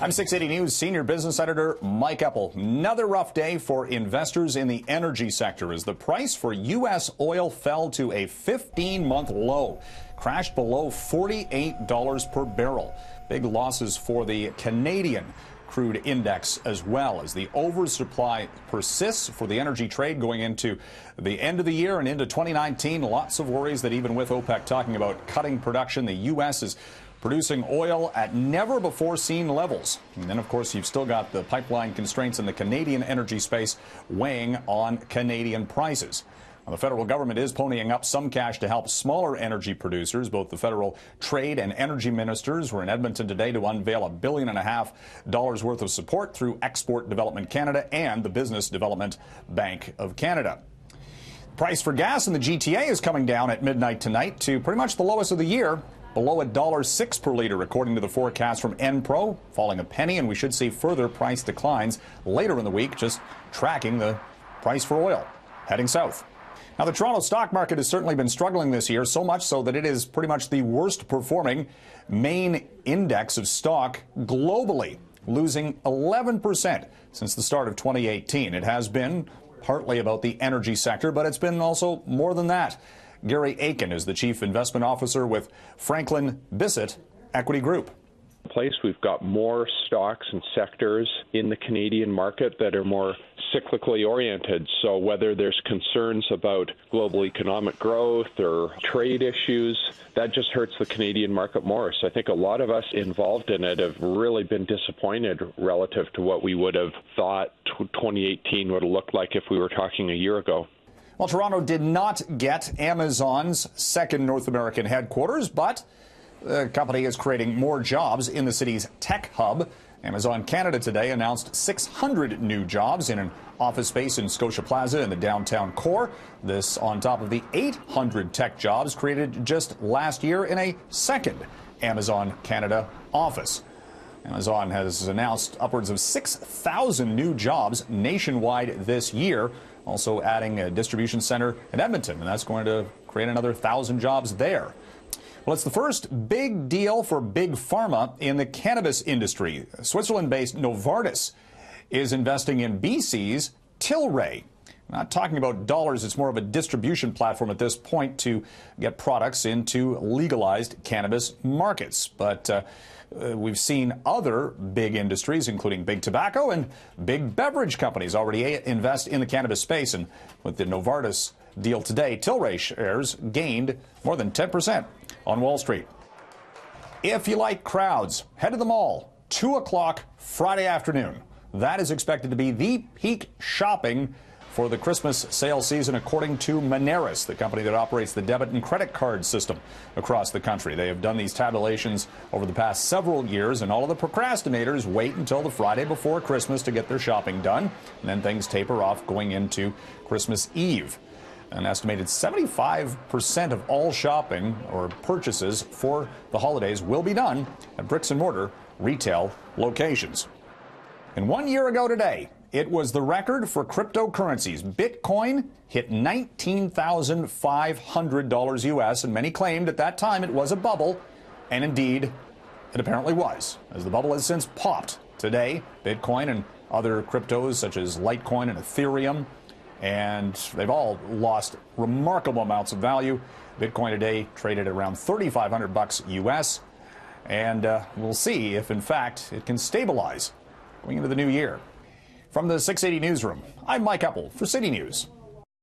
I'm 680 News senior business editor Mike Eppel. Another rough day for investors in the energy sector as the price for U.S. oil fell to a 15-month low, crashed below $48 per barrel. Big losses for the Canadian crude index as well as the oversupply persists for the energy trade going into the end of the year and into 2019. Lots of worries that even with OPEC talking about cutting production, the U.S. is producing oil at never-before-seen levels. And then, of course, you've still got the pipeline constraints in the Canadian energy space weighing on Canadian prices. Now, the federal government is ponying up some cash to help smaller energy producers. Both the federal trade and energy ministers were in Edmonton today to unveil $1.5 billion worth of support through Export Development Canada and the Business Development Bank of Canada. Price for gas in the GTA is coming down at midnight tonight to pretty much the lowest of the year, below $1.06 per liter, according to the forecast from Enpro, falling a penny, and we should see further price declines later in the week, just tracking the price for oil heading south. Now, the Toronto stock market has certainly been struggling this year, so much so that it is pretty much the worst performing main index of stock globally, losing 11% since the start of 2018. It has been partly about the energy sector, but it's been also more than that. Gary Aiken is the Chief Investment Officer with Franklin Bissett Equity Group. We've got more stocks and sectors in the Canadian market that are more cyclically oriented. So whether there's concerns about global economic growth or trade issues, that just hurts the Canadian market more. So I think a lot of us involved in it have really been disappointed relative to what we would have thought 2018 would have looked like if we were talking a year ago. Well, Toronto did not get Amazon's second North American headquarters, but the company is creating more jobs in the city's tech hub. Amazon Canada today announced 600 new jobs in an office space in Scotia Plaza in the downtown core. This on top of the 800 tech jobs created just last year in a second Amazon Canada office. Amazon has announced upwards of 6,000 new jobs nationwide this year, also adding a distribution center in Edmonton, and that's going to create another 1,000 jobs there. Well, it's the first big deal for Big Pharma in the cannabis industry. Switzerland-based Novartis is investing in BC's Tilray. Not talking about dollars, it's more of a distribution platform at this point to get products into legalized cannabis markets. But we've seen other big industries, including big tobacco and big beverage companies, already invest in the cannabis space. And with the Novartis deal today, Tilray shares gained more than 10% on Wall Street. If you like crowds, head to the mall, 2 o'clock Friday afternoon. That is expected to be the peak shopping for the Christmas sale season, according to Moneris, the company that operates the debit and credit card system across the country. They have done these tabulations over the past several years, and all of the procrastinators wait until the Friday before Christmas to get their shopping done, and then things taper off going into Christmas Eve. An estimated 75% of all shopping or purchases for the holidays will be done at bricks and mortar retail locations. And 1 year ago today, it was the record for cryptocurrencies. Bitcoin hit $19,500 US, and many claimed at that time it was a bubble, and indeed it apparently was, as the bubble has since popped. Today, Bitcoin and other cryptos such as Litecoin and Ethereum, and they've all lost remarkable amounts of value. Bitcoin today traded at around $3,500 US, and we'll see if in fact it can stabilize going into the new year. From the 680 newsroom, I'm Mike Eppel for City News.